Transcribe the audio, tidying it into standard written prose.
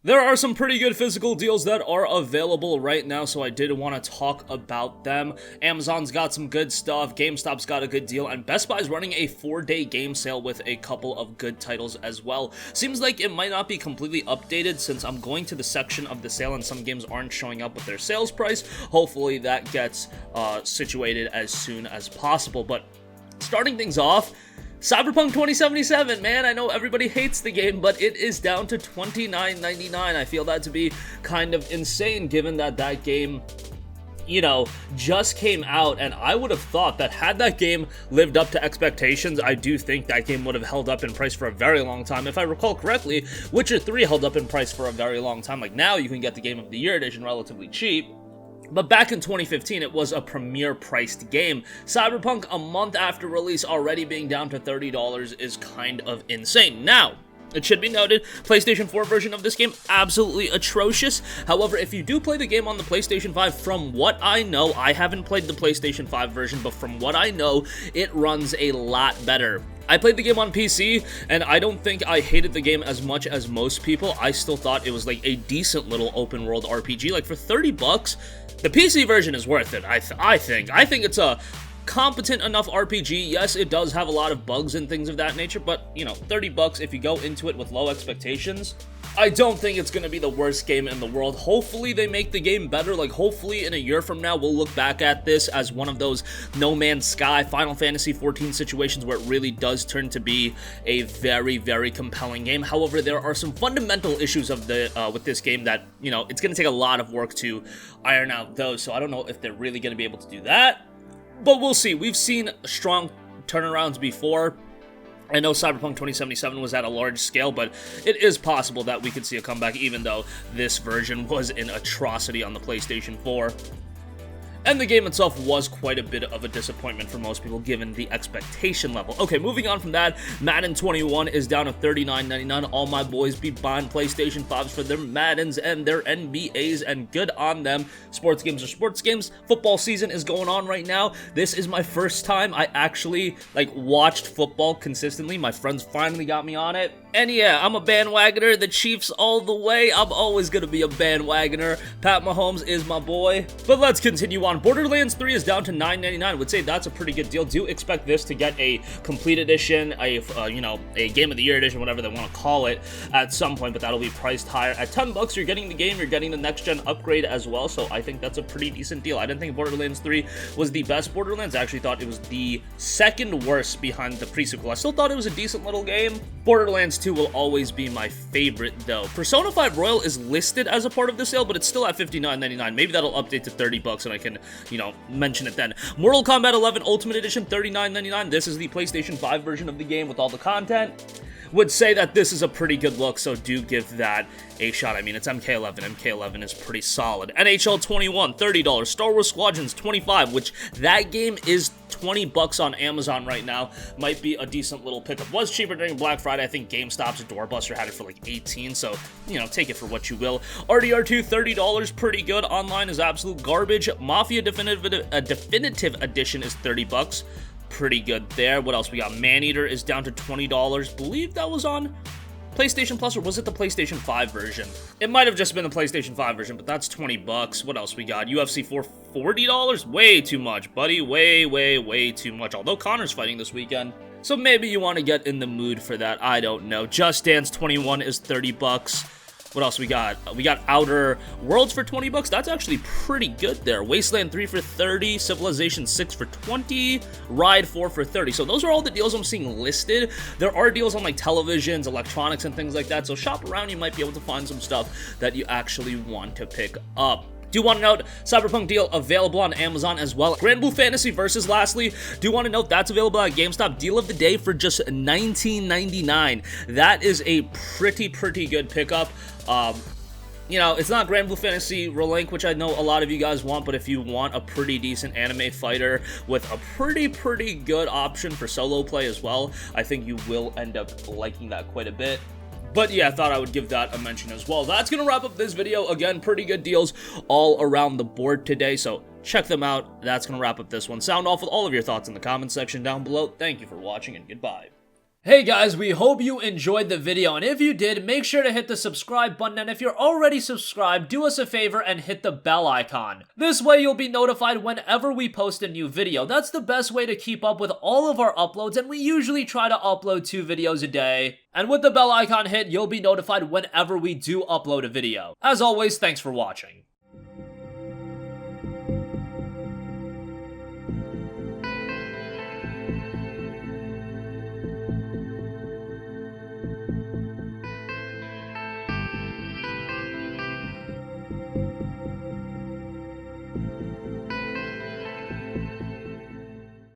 There are some pretty good physical deals that are available right now, so I did want to talk about them. Amazon's got some good stuff, GameStop's got a good deal, and Best Buy's running a 4-day game sale with a couple of good titles as well. Seems like it might not be completely updated since I'm going to the section of the sale and some games aren't showing up with their sales price. Hopefully that gets situated as soon as possible, but starting things off, Cyberpunk 2077, man, I know everybody hates the game, but it is down to $29.99. I feel that to be kind of insane given that that game, just came out, and I would have thought that had that game lived up to expectations, I do think that game would have held up in price for a very long time. If I recall correctly, Witcher 3 held up in price for a very long time. Like, now you can get the Game of the Year edition relatively cheap. But back in 2015, it was a premier priced game. Cyberpunk, a month after release, already being down to $30 is kind of insane. Now, it should be noted, PlayStation 4 version of this game, absolutely atrocious. However, if you do play the game on the PlayStation 5, from what I know, I haven't played the PlayStation 5 version, but from what I know, it runs a lot better. I played the game on PC, and I don't think I hated the game as much as most people. I still thought it was like a decent little open world RPG. Like, for 30 bucks, the PC version is worth it, I think. I think it's a competent enough RPG. Yes, it does have a lot of bugs and things of that nature, but, 30 bucks if you go into it with low expectations, I don't think it's going to be the worst game in the world. Hopefully they make the game better. Like, hopefully in a year from now, we'll look back at this as one of those No Man's Sky, Final Fantasy XIV situations where it really does turn to be a very, very compelling game. However, there are some fundamental issues of with this game that, it's going to take a lot of work to iron out those. So I don't know if they're really going to be able to do that, but we'll see. We've seen strong turnarounds before. I know Cyberpunk 2077 was at a large scale, but it is possible that we could see a comeback even though this version was an atrocity on the PlayStation 4. And the game itself was quite a bit of a disappointment for most people given the expectation level. Okay, moving on from that, Madden 21 is down to $39.99. All my boys be buying PlayStation 5s for their Maddens and their NBAs, and good on them. Sports games are sports games. Football season is going on right now. This is my first time I actually, watched football consistently. My friends finally got me on it. And yeah, I'm a bandwagoner. The Chiefs all the way. I'm always going to be a bandwagoner. Pat Mahomes is my boy. But let's continue on. Borderlands 3 is down to $9.99. Would say that's a pretty good deal. Do expect this to get a complete edition, a Game of the Year edition, whatever they want to call it, at some point, but that'll be priced higher. At $10, you're getting the game, you're getting the next-gen upgrade as well, so I think that's a pretty decent deal. I didn't think Borderlands 3 was the best Borderlands. I actually thought it was the second worst behind the pre-sequel. I still thought it was a decent little game. Borderlands 2 will always be my favorite, though. Persona 5 Royal is listed as a part of the sale, but it's still at $59.99. Maybe that'll update to $30 and I can, mention it then. Mortal Kombat 11 Ultimate Edition, $39.99. This is the PlayStation 5 version of the game with all the content. Would say that this is a pretty good look, so do give that a shot. I mean, it's MK11. MK11 is pretty solid. NHL 21, $30. Star Wars Squadrons, $25, which that game is $20 on Amazon right now. Might be a decent little pickup. Was cheaper during Black Friday. I think GameStop's Doorbuster had it for like $18, so, take it for what you will. RDR2, $30, pretty good. Online is absolute garbage. Mafia Definitive Edition is $30. Pretty good there. What else we got? Maneater is down to $20. Believe that was on PlayStation Plus, or was it the PlayStation 5 version? It might have just been the PlayStation 5 version, but that's $20. What else we got? UFC 4, $40? Way too much, buddy. Way too much. Although Connor's fighting this weekend, so maybe you want to get in the mood for that. I don't know. Just Dance 21 is $30. What else we got? We got Outer Worlds for $20. That's actually pretty good there. Wasteland 3 for $30. Civilization 6 for $20. Ride 4 for $30. So those are all the deals I'm seeing listed. There are deals on televisions, electronics, and things like that. So shop around. You might be able to find some stuff that you actually want to pick up. Do want to note, Cyberpunk deal available on Amazon as well. Granblue Fantasy Versus, lastly, do want to note that's available at GameStop. Deal of the day for just $19.99. That is a pretty good pickup. It's not Granblue Fantasy Relink, which I know a lot of you guys want, but if you want a pretty decent anime fighter with a pretty good option for solo play as well, I think you will end up liking that quite a bit. But yeah, I thought I would give that a mention as well. That's going to wrap up this video. Again, pretty good deals all around the board today, so check them out. That's going to wrap up this one. Sound off with all of your thoughts in the comments section down below. Thank you for watching, and goodbye. Hey guys, we hope you enjoyed the video, and if you did, make sure to hit the subscribe button, and if you're already subscribed, do us a favor and hit the bell icon. This way you'll be notified whenever we post a new video. That's the best way to keep up with all of our uploads, and we usually try to upload 2 videos a day. And with the bell icon hit, you'll be notified whenever we do upload a video. As always, thanks for watching.